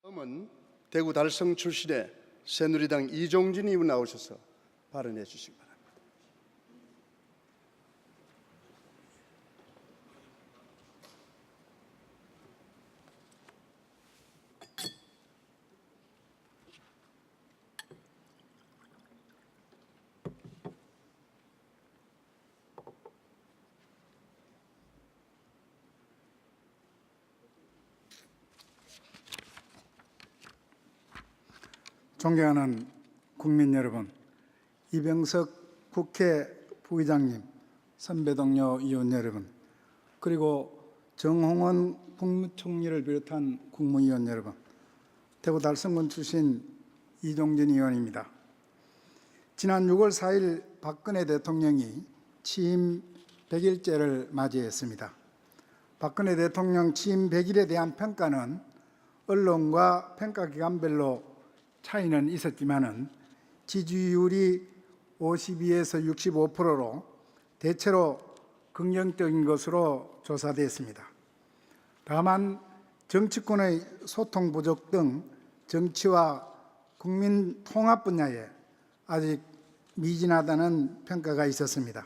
다음은 대구 달성 출신의 새누리당 이종진 의원 나오셔서 발언해 주시기 바랍니다. 존경하는 국민 여러분, 이병석 국회 부의장님, 선배 동료 의원 여러분, 그리고 정홍원 국무총리를 비롯한 국무위원 여러분, 대구 달성군 출신 이종진 의원입니다. 지난 6월 4일 박근혜 대통령이 취임 100일째를 맞이했습니다. 박근혜 대통령 취임 100일에 대한 평가는 언론과 평가기관별로 차이는 있었지만은 지지율이 52에서 65%로 대체로 긍정적인 것으로 조사됐습니다. 다만 정치권의 소통 부족 등 정치와 국민 통합 분야에 아직 미진하다는 평가가 있었습니다.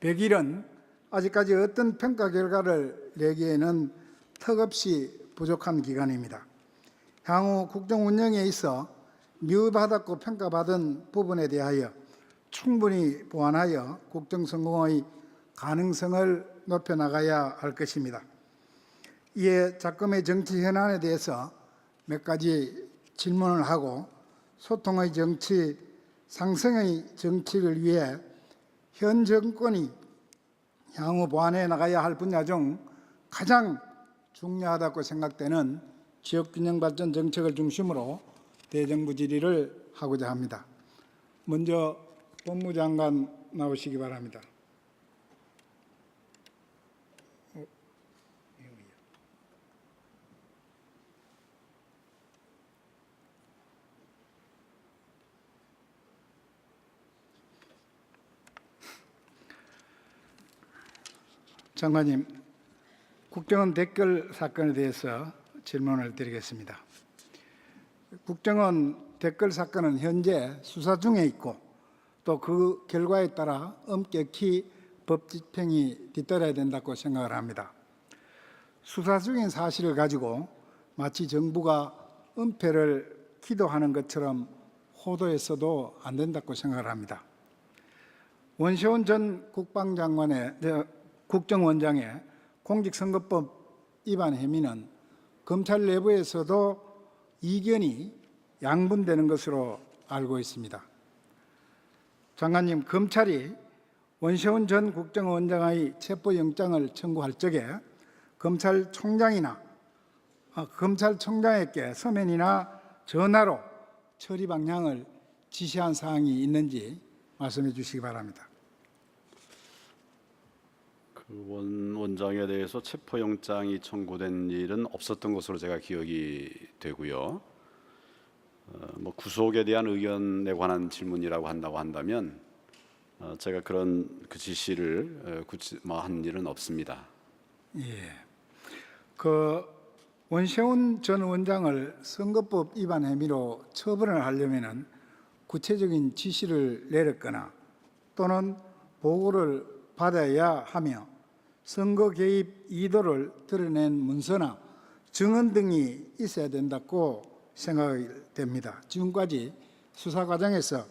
100일은 아직까지 어떤 평가 결과를 내기에는 턱없이 부족한 기간입니다. 향후 국정 운영에 있어 미흡하다고 평가받은 부분에 대하여 충분히 보완하여 국정 성공의 가능성을 높여나가야 할 것입니다. 이에 작금의 정치 현안에 대해서 몇 가지 질문을 하고 소통의 정치, 상생의 정치를 위해 현 정권이 향후 보완해 나가야 할 분야 중 가장 중요하다고 생각되는 지역균형발전 정책을 중심으로 대정부 질의를 하고자 합니다. 먼저 법무장관 나오시기 바랍니다. 장관님, 국정원 댓글 사건에 대해서 질문을 드리겠습니다. 국정원 댓글 사건은 현재 수사 중에 있고 또 그 결과에 따라 엄격히 법 집행이 뒤따라야 된다고 생각을 합니다. 수사 중인 사실을 가지고 마치 정부가 은폐를 기도하는 것처럼 호도해서도 안 된다고 생각을 합니다. 원세훈 전 국정원장의 공직선거법 위반 혐의는 검찰 내부에서도 이견이 양분되는 것으로 알고 있습니다. 장관님, 검찰이 원세훈 전 국정원장의 체포영장을 청구할 적에 검찰총장에게 서면이나 전화로 처리 방향을 지시한 사항이 있는지 말씀해 주시기 바랍니다. 원 원장에 대해서 체포영장이 청구된 일은 없었던 것으로 제가 기억이 되고요. 구속에 대한 의견에 관한 질문이라고 한다면 제가 그 지시를 한 일은 없습니다. 예. 원세훈 전 원장을 선거법 위반 혐의로 처벌을 하려면은 구체적인 지시를 내렸거나 또는 보고를 받아야 하며 선거 개입 의도를 드러낸 문서나 증언 등이 있어야 된다고 생각이 됩니다. 지금까지 수사 과정에서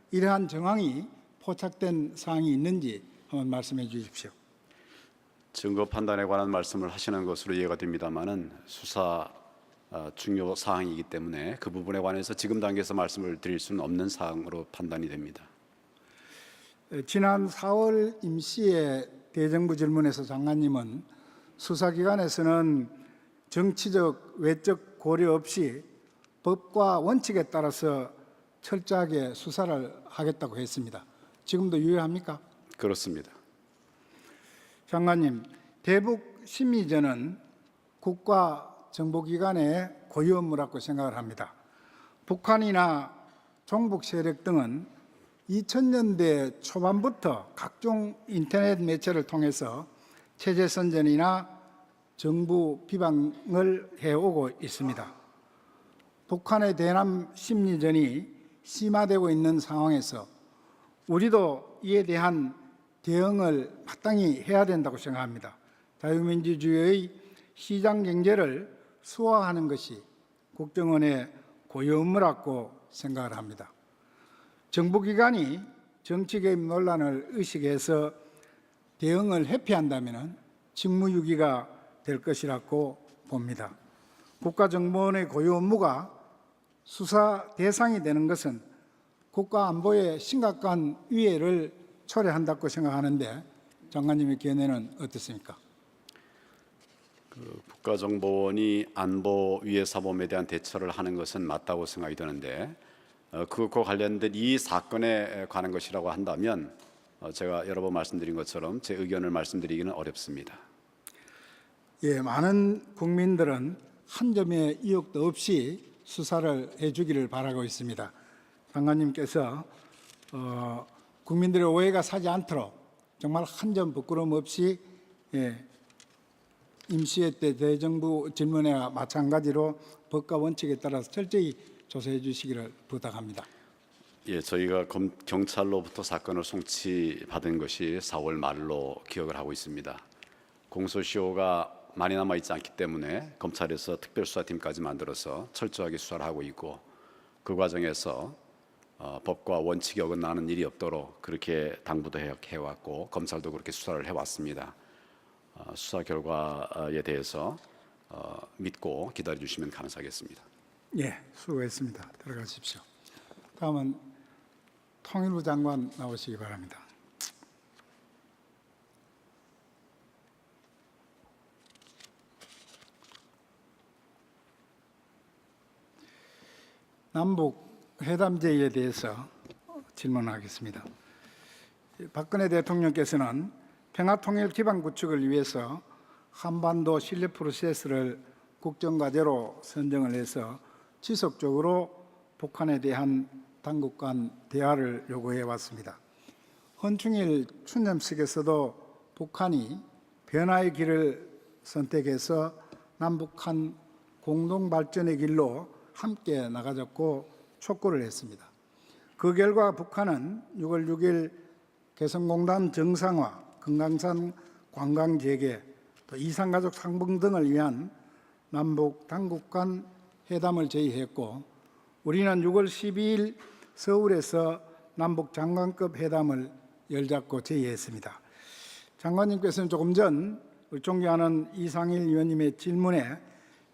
이러한 정황이 포착된 사항이 있는지 한번 말씀해 주십시오. 증거 판단에 관한 말씀을 하시는 것으로 이해가 됩니다만은 수사 중요 사항이기 때문에 그 부분에 관해서 지금 단계에서 말씀을 드릴 수는 없는 사항으로 판단이 됩니다. 지난 4월 임시의 대정부 질문에서 장관님은 수사기관에서는 정치적, 외적 고려 없이 법과 원칙에 따라서 철저하게 수사를 하겠다고 했습니다. 지금도 유효합니까? 그렇습니다. 장관님, 대북 심의전은 국가정보기관의 고유 업무라고 생각을 합니다. 북한이나 종북 세력 등은 2000년대 초반부터 각종 인터넷 매체를 통해서 체제 선전이나 정부 비방을 해오고 있습니다. 북한의 대남 심리전이 심화되고 있는 상황에서 우리도 이에 대한 대응을 마땅히 해야 된다고 생각합니다. 자유민주주의의 시장 경제를 수호하는 것이 국정원의 고유 업무라고 생각을 합니다. 정부기관이 정치 개입 논란을 의식해서 대응을 회피한다면 직무유기가 될 것이라고 봅니다. 국가정보원의 고유 업무가 수사 대상이 되는 것은 국가 안보에 심각한 위해를 초래한다고 생각하는데 장관님의 견해는 어떻습니까? 국가정보원이 안보 위해 사범에 대한 대처를 하는 것은 맞다고 생각이 드는데 그것과 관련된 이 사건에 관한 것이라고 한다면 제가 여러 번 말씀드린 것처럼 제 의견을 말씀드리기는 어렵습니다. 예, 많은 국민들은 한 점의 의혹도 없이 수사를 해주기를 바라고 있습니다. 장관님께서 국민들의 오해가 사지 않도록 정말 한 점 부끄러움 없이 임시회 때 대정부 질문회와 마찬가지로 법과 원칙에 따라서 철저히 조사해 주시기를 부탁합니다. 예, 저희가 경찰로부터 사건을 송치받은 것이 4월 말로 기억을 하고 있습니다. 공소시효가 많이 남아 있지 않기 때문에 검찰에서 특별수사팀까지 만들어서 철저하게 수사를 하고 있고 그 과정에서 법과 원칙에 어긋나는 일이 없도록 그렇게 당부도 해왔고 검찰도 그렇게 수사를 해왔습니다. 수사 결과에 대해서 믿고 기다려 주시면 감사하겠습니다. 예, 수고했습니다. 들어가십시오. 다음은 통일부 장관 나오시기 바랍니다. 남북 회담 제의에 대해서 질문하겠습니다. 박근혜 대통령께서는 평화통일 기반 구축을 위해서 한반도 신뢰 프로세스를 국정과제로 선정을 해서 지속적으로 북한에 대한 당국 간 대화를 요구해 왔습니다. 헌충일 추념식에서도 북한이 변화의 길을 선택해서 남북한 공동 발전의 길로 함께 나가자고 촉구를 했습니다. 그 결과 북한은 6월 6일 개성공단 정상화, 금강산 관광 재개, 또 이산가족 상봉 등을 위한 남북 당국 간 회담을 제의했고 우리는 6월 12일 서울에서 남북 장관급 회담을 열자고 제의했습니다. 장관님께서는 조금 전 존경하는 이상일 의원님의 질문에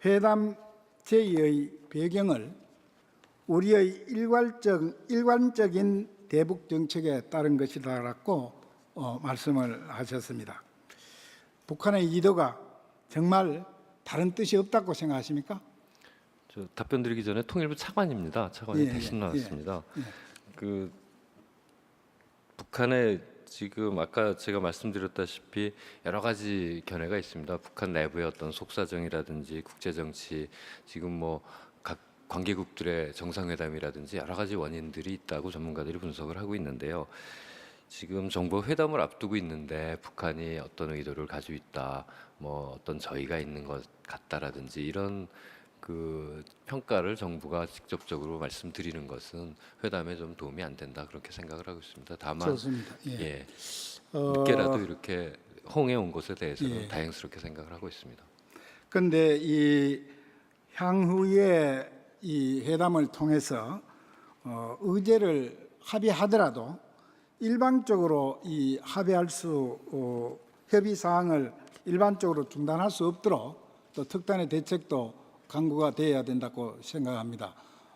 회담 제의의 배경을 우리의 일관적인 대북 정책에 따른 것이다라고 말씀을 하셨습니다. 북한의 의도가 정말 다른 뜻이 없다고 생각하십니까? 저 답변 드리기 전에 통일부 차관입니다. 차관이 대신 나왔습니다. 그 북한의 지금 아까 제가 말씀드렸다시피 여러 가지 견해가 있습니다. 북한 내부의 어떤 속사정이라든지 국제 정치, 지금 뭐 각 관계국들의 정상회담이라든지 여러 가지 원인들이 있다고 전문가들이 분석을 하고 있는데요. 지금 정보 회담을 앞두고 있는데 북한이 어떤 의도를 가지고 있다, 뭐 어떤 저희가 있는 것 같다라든지 이런 그 평가를 정부가 직접적으로 말씀드리는 것은 회담에 좀 도움이 안 된다 그렇게 생각을 하고 있습니다. 다만 좋습니다. 늦게라도 이렇게 홍해 온 것에 대해서는 다행스럽게 생각을 하고 있습니다. 그런데 이 향후에 이 회담을 통해서 의제를 합의하더라도 일방적으로 이 합의할 수 협의 사항을 일반적으로 중단할 수 없도록 또 특단의 대책도 강구가 되어야 된다고 생각합니다.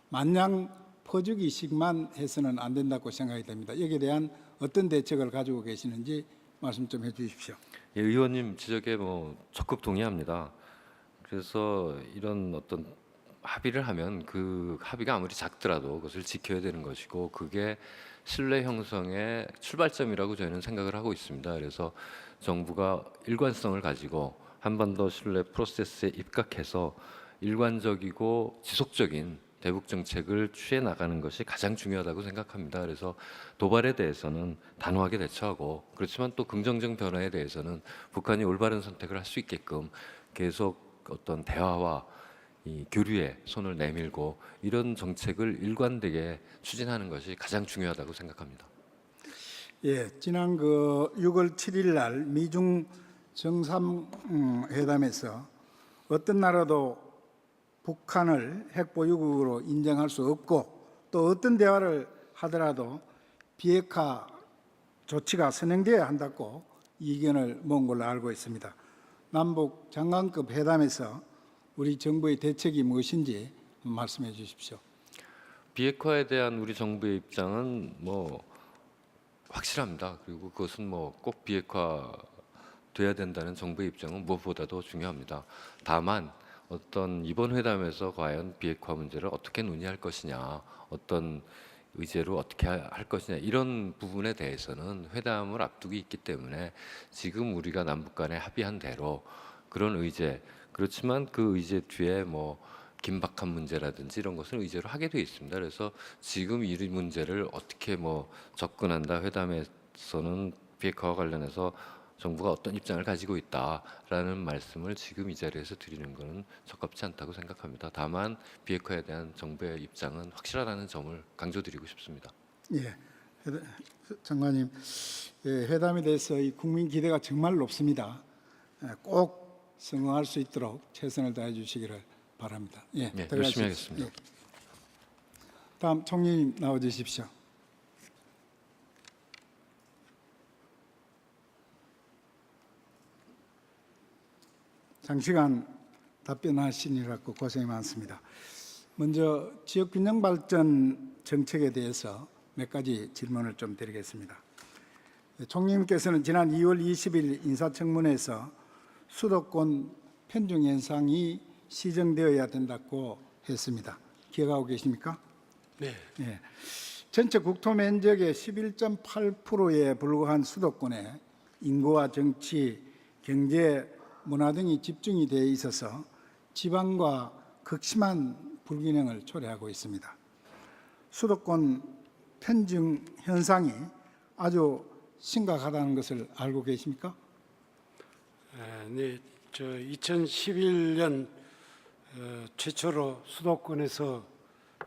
마냥 퍼주기식만 해서는 안 된다고 생각이 됩니다. 여기에 대한 어떤 대책을 가지고 계시는지 말씀 좀 해주십시오. 예, 의원님 지적에 뭐 적극 동의합니다. 그래서 이런 어떤 합의를 하면 그 합의가 아무리 작더라도 그것을 지켜야 되는 것이고 그게 신뢰 형성의 출발점이라고 저희는 생각을 하고 있습니다. 그래서 정부가 일관성을 가지고 한반도 신뢰 프로세스에 입각해서 일관적이고 지속적인 대북 정책을 취해 나가는 것이 가장 중요하다고 생각합니다. 그래서 도발에 대해서는 단호하게 대처하고 그렇지만 또 긍정적 변화에 대해서는 북한이 올바른 선택을 할 수 있게끔 계속 어떤 대화와 이 교류에 손을 내밀고 이런 정책을 일관되게 추진하는 것이 가장 중요하다고 생각합니다. 예, 지난 6월 7일 날 미중 정상회담에서 어떤 나라도 북한을 핵 보유국으로 인정할 수 없고 또 어떤 대화를 하더라도 비핵화 조치가 선행되어야 한다고 이견을 모은 걸로 알고 있습니다. 남북 장관급 회담에서 우리 정부의 대책이 무엇인지 말씀해 주십시오. 비핵화에 대한 우리 정부의 입장은 확실합니다. 그리고 그것은 꼭 비핵화 돼야 된다는 정부의 입장은 무엇보다도 중요합니다. 다만 어떤 이번 회담에서 과연 비핵화 문제를 어떻게 논의할 것이냐, 어떤 의제로 어떻게 할 것이냐 이런 부분에 대해서는 회담을 앞두고 있기 때문에 지금 우리가 남북 간에 합의한 대로 그런 의제, 그렇지만 그 의제 뒤에 긴박한 문제라든지 이런 것을 의제로 하게 되어 있습니다. 그래서 지금 이 문제를 어떻게 접근한다, 회담에서는 비핵화와 관련해서 정부가 어떤 입장을 가지고 있다라는 말씀을 지금 이 자리에서 드리는 것은 적합치 않다고 생각합니다. 다만 비핵화에 대한 정부의 입장은 확실하다는 점을 강조드리고 싶습니다. 예, 장관님, 예, 회담에 대해서 이 국민 기대가 정말 높습니다. 꼭 성공할 수 있도록 최선을 다해 주시기를 바랍니다. 예, 네, 들어가십시오. 열심히 하겠습니다. 예. 다음 총리님 나와 주십시오. 장시간 답변하시느라고 고생이 많습니다. 먼저 지역균형 발전 정책에 대해서 몇 가지 질문을 좀 드리겠습니다. 총리님께서는 지난 2월 20일 인사청문회에서 수도권 편중 현상이 시정되어야 된다고 했습니다. 기억하고 계십니까? 네. 예. 전체 국토 면적의 11.8%에 불과한 수도권에 인구와 정치, 경제, 문화 등이 집중이 되어 있어서 지방과 극심한 불균형을 초래하고 있습니다. 수도권 편중 현상이 아주 심각하다는 것을 알고 계십니까? 네. 2011년 최초로 수도권에서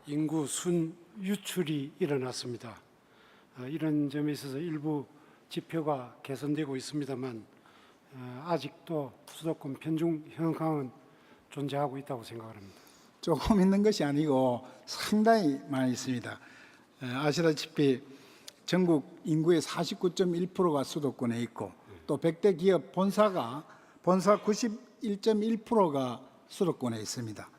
인구 순 유출이 일어났습니다. 이런 점에 있어서 일부 지표가 개선되고 있습니다만 아직도 수도권 편중 현상은 존재하고 있다고 생각합니다. 조금 있는 것이 아니고 상당히 많이 있습니다. 아시다시피 전국 인구의 49.1%가 수도권에 있고 또 100대 기업 본사 91.1%가 수도권에 있습니다.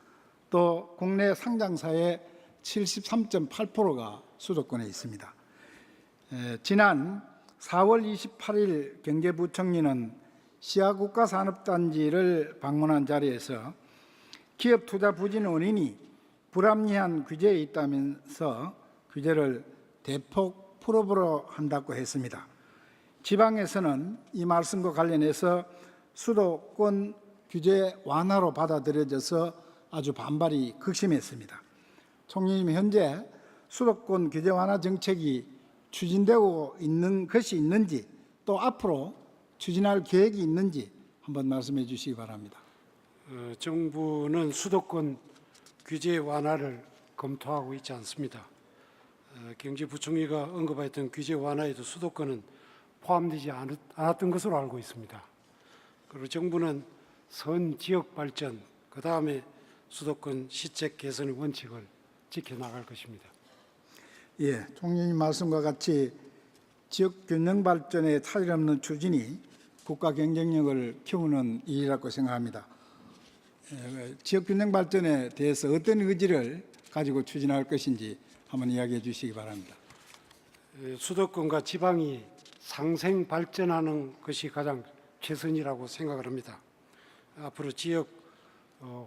또 국내 상장사의 73.8%가 수도권에 있습니다. 지난 4월 28일 경제부총리는 시야국가산업단지를 방문한 자리에서 기업 투자 부진 원인이 불합리한 규제에 있다면서 규제를 대폭 풀어보려 한다고 했습니다. 지방에서는 이 말씀과 관련해서 수도권 규제 완화로 받아들여져서 아주 반발이 극심했습니다. 총리님, 현재 수도권 규제 완화 정책이 추진되고 있는 것이 있는지 또 앞으로 추진할 계획이 있는지 한번 말씀해 주시기 바랍니다. 정부는 수도권 규제 완화를 검토하고 있지 않습니다. 경제부총리가 언급했던 규제 완화에도 수도권은 포함되지 않았던 것으로 알고 있습니다. 그리고 정부는 선 지역 발전, 그 다음에 수도권 시책 개선의 원칙을 지켜나갈 것입니다. 예, 총리님 말씀과 같이 지역 균형 발전에 차질없는 추진이 국가 경쟁력을 키우는 일이라고 생각합니다. 지역 균형 발전에 대해서 어떤 의지를 가지고 추진할 것인지 한번 이야기해 주시기 바랍니다. 수도권과 지방이 상생 발전하는 것이 가장 최선이라고 생각을 합니다. 앞으로 지역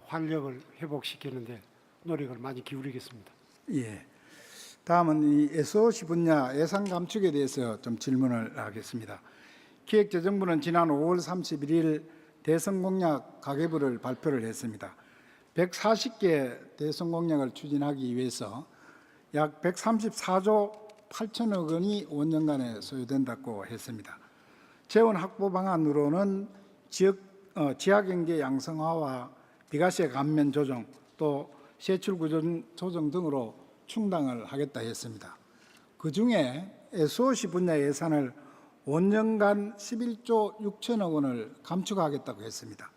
활력을 회복시키는 데 노력을 많이 기울이겠습니다. 예. 다음은 이 SOC 분야 예산 감축에 대해서 좀 질문을 하겠습니다. 기획재정부는 지난 5월 31일 대선 공약 가계부를 발표를 했습니다. 140개 대선 공약을 추진하기 위해서 약 134조 8천억 원이 5년간에 소요된다고 했습니다. 재원 확보 방안으로는 지하경제 양성화와 비과세 감면 조정 또 세출 구조 조정 등으로 충당을 하겠다 했습니다. 그중에 SOC 분야 예산을 5년간 11조 6천억 원을 감축하겠다고 했습니다.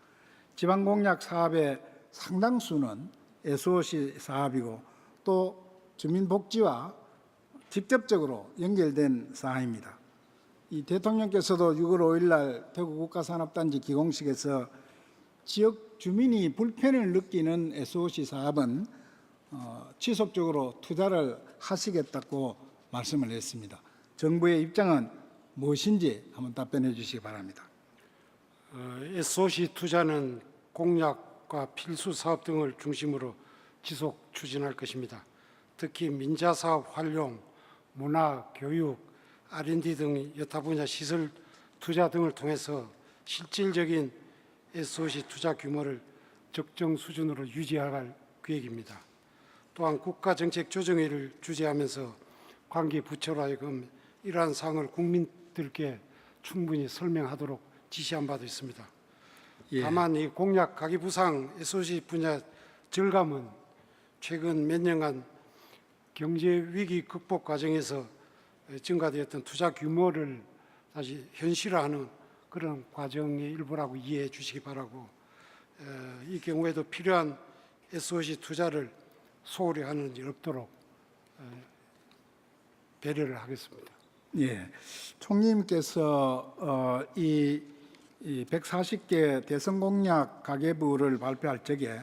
지방공약 사업의 상당수는 SOC 사업이고 또 주민복지와 직접적으로 연결된 사항입니다. 이 대통령께서도 6월 5일 날 대구 국가산업단지 기공식에서 지역 주민이 불편을 느끼는 SOC 사업은 지속적으로 투자를 하시겠다고 말씀을 했습니다. 정부의 입장은 무엇인지 한번 답변해 주시기 바랍니다. SOC 투자는 공약과 필수 사업 등을 중심으로 지속 추진할 것입니다. 특히 민자 사업 활용, 문화, 교육, R&D 등 여타 분야 시설 투자 등을 통해서 실질적인 SOC 투자 규모를 적정 수준으로 유지할 계획입니다. 또한 국가정책조정회를 주재하면서 관계 부처로 하여금 이러한 사항을 국민들께 충분히 설명하도록 지시한 바도 있습니다. 다만 이 공약 가계부상 SOC 분야 절감은 최근 몇 년간 경제 위기 극복 과정에서 증가되었던 투자 규모를 다시 현실화하는 그런 과정의 일부라고 이해해 주시기 바라고, 이 경우에도 필요한 SOC 투자를 소홀히 하는 일 없도록 배려를 하겠습니다. 예, 총리님께서 이 140개 대선 공약 가계부를 발표할 적에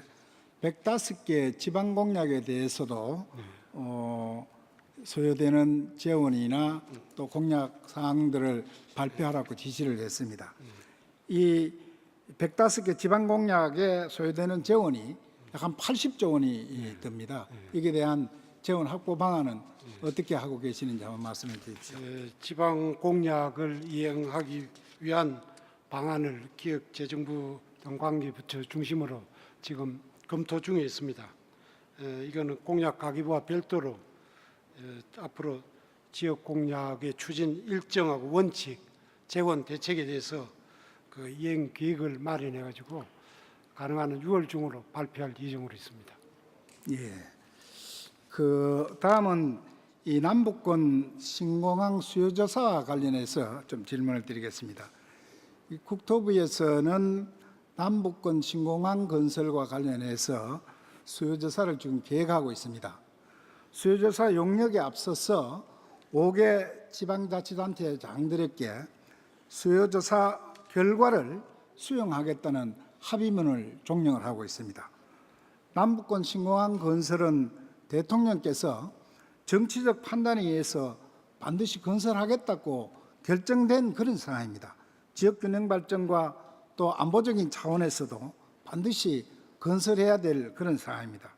105개 지방 공약에 대해서도 소요되는 재원이나 또 공약 사항들을 발표하라고 지시를 했습니다. 이 105개 지방 공약에 소요되는 재원이 약 한 80조 원이 듭니다. 이에 대한 재원 확보 방안은 어떻게 하고 계시는지 한번 말씀해 주십시오. 지방 공약을 이행하기 위한 방안을 기획재정부 등 관계부처 중심으로 지금 검토 중에 있습니다. 이거는 공약 가계부와 별도로 앞으로 지역 공약의 추진 일정하고 원칙, 재원 대책에 대해서 그 이행 계획을 마련해 가지고 가능한 한 6월 중으로 발표할 예정으로 있습니다. 예. 그 다음은 이 남북권 신공항 수요조사 관련해서 좀 질문을 드리겠습니다. 이 국토부에서는 남북권 신공항 건설과 관련해서 수요조사를 지금 계획하고 있습니다. 수요조사 용역에 앞서서 5개 지방자치단체장들에게 수요조사 결과를 수용하겠다는 합의문을 종용을 하고 있습니다. 남북권 신공항 건설은 대통령께서 정치적 판단에 의해서 반드시 건설하겠다고 결정된 그런 사항입니다. 지역 균형 발전과 또 안보적인 차원에서도 반드시 건설해야 될 그런 사항입니다.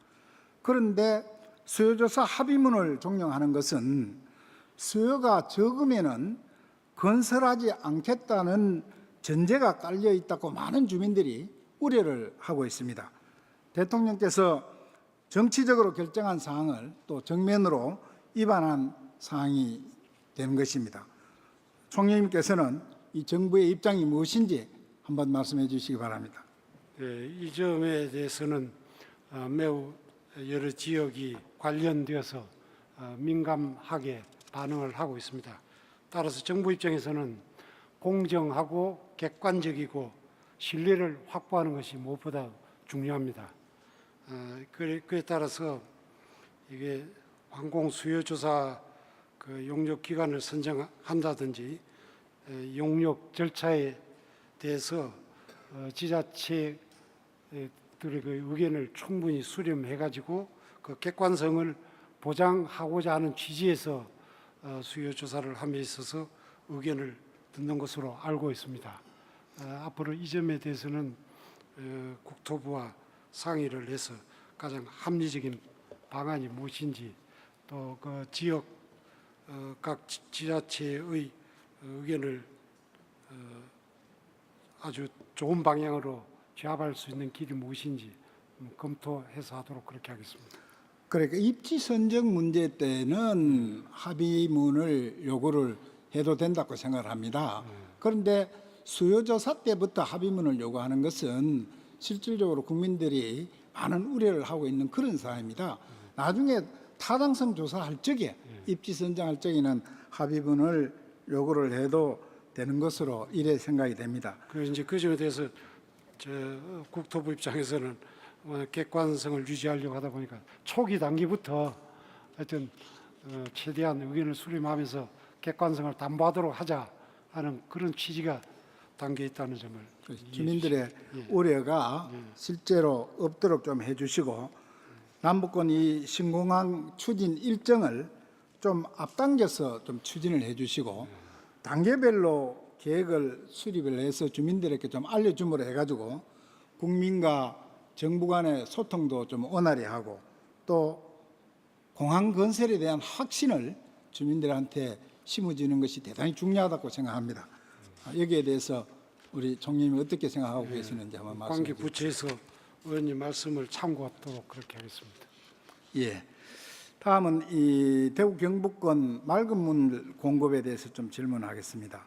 그런데 수요조사 합의문을 종용하는 것은 수요가 적으면은 건설하지 않겠다는 전제가 깔려 있다고 많은 주민들이 우려를 하고 있습니다. 대통령께서 정치적으로 결정한 사항을 또 정면으로 위반한 사항이 되는 것입니다. 총리님께서는 이 정부의 입장이 무엇인지 한번 말씀해 주시기 바랍니다. 이 점에 대해서는 매우 여러 지역이 관련되어서 민감하게 반응을 하고 있습니다. 따라서 정부 입장에서는 공정하고 객관적이고 신뢰를 확보하는 것이 무엇보다 중요합니다. 그에 따라서 이게 항공 수요 조사 그 용역 기관을 선정한다든지 용역 절차에 대해서 지자체들의 그 의견을 충분히 수렴해 가지고 그 객관성을 보장하고자 하는 취지에서 수요 조사를 함에 있어서 의견을 듣는 것으로 알고 있습니다. 앞으로 이 점에 대해서는 국토부와 상의를 해서 가장 합리적인 방안이 무엇인지 또 그 지역 각 지자체의 의견을 아주 좋은 방향으로 제압할 수 있는 길이 무엇인지 검토해서 하도록 그렇게 하겠습니다. 그러니까 입지 선정 문제 때는 합의문을 요구를 해도 된다고 생각을 합니다. 그런데 수요조사 때부터 합의문을 요구하는 것은 실질적으로 국민들이 많은 우려를 하고 있는 그런 사안입니다. 나중에 타당성 조사할 적에 입지 선정할 적에는 합의문을 요구를 해도 되는 것으로 이래 생각이 됩니다. 그 이제 그 점에 대해서 국토부 입장에서는 객관성을 유지하려고 하다 보니까 초기 단계부터 하여튼 최대한 의견을 수렴하면서 객관성을 담보하도록 하자 하는 그런 취지가 담겨 있다는 점을 주민들의 우려가 실제로 없도록 좀 해주시고 남북권 이 신공항 추진 일정을 좀 앞당겨서 좀 추진을 해주시고 단계별로 계획을 수립을 해서 주민들에게 좀 알려줌으로 해가지고 국민과 정부 간의 소통도 좀 원활히 하고 또 공항 건설에 대한 확신을 주민들한테 심어주는 것이 대단히 중요하다고 생각합니다. 여기에 대해서 우리 총리님이 어떻게 생각하고 계시는지 한번 말씀해 관계 주십시오. 부처에서 의원님 말씀을 참고하도록 그렇게 하겠습니다. 예. 다음은 이 대구 경북권 맑은 물 공급에 대해서 좀 질문하겠습니다.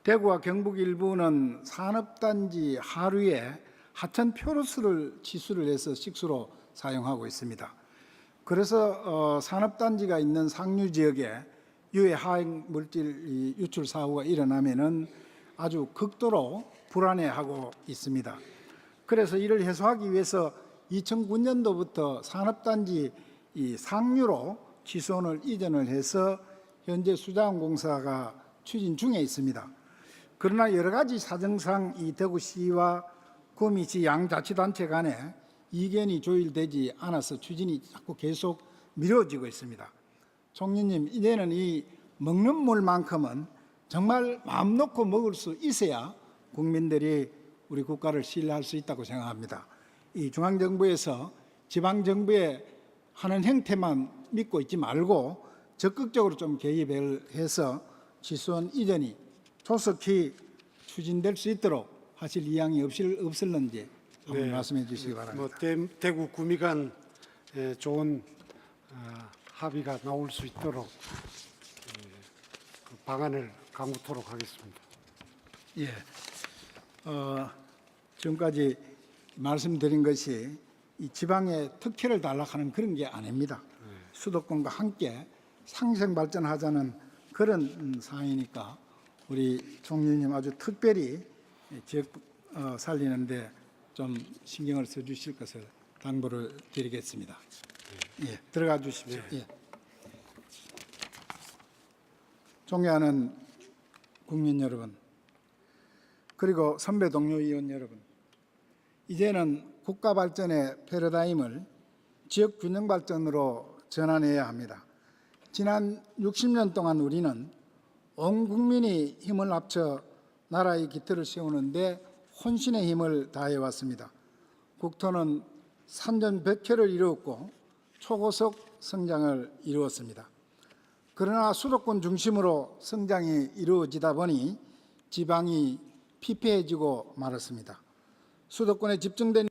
대구와 경북 일부는 산업단지 하류에 하천 표로수를 치수를 해서 식수로 사용하고 있습니다. 그래서 산업단지가 있는 상류 지역에 유해 화학 물질 유출 사고가 일어나면은 아주 극도로 불안해하고 있습니다. 그래서 이를 해소하기 위해서 2009년도부터 산업단지 이 상류로 취수원을 이전을 해서 현재 수자원공사가 추진 중에 있습니다. 그러나 여러 가지 사정상 이 대구시와 구미시 양자치단체 간에 이견이 조율되지 않아서 추진이 자꾸 계속 미뤄지고 있습니다. 총리님, 이제는 이 먹는 물만큼은 정말 마음 놓고 먹을 수 있어야 국민들이 우리 국가를 신뢰할 수 있다고 생각합니다. 이 중앙정부에서 지방정부의 하는 행태만 믿고 있지 말고 적극적으로 좀 개입을 해서 취수원 이전이 조속히 추진될 수 있도록 하실 의향이 없을는지 한번 말씀해 주시기 바랍니다. 대구 구미 간 좋은 합의가 나올 수 있도록 그 방안을 강구토록 하겠습니다. 예. 지금까지 말씀드린 것이 이 지방의 특혜를 달라하는 그런 게 아닙니다. 수도권과 함께 상생 발전하자는 그런 사항이니까 우리 총리님 아주 특별히 지역 살리는데 좀 신경을 써주실 것을 당부를 드리겠습니다. 예, 들어가 주십시오. 예. 존경하는 국민 여러분, 그리고 선배 동료 의원 여러분, 이제는 국가 발전의 패러다임을 지역 균형 발전으로 전환해야 합니다. 지난 60년 동안 우리는 온 국민이 힘을 합쳐 나라의 기틀을 세우는데 혼신의 힘을 다해왔습니다. 국토는 산전백회를 이루었고 초고속 성장을 이루었습니다. 그러나 수도권 중심으로 성장이 이루어지다 보니 지방이 피폐해지고 말았습니다. 수도권에 집중된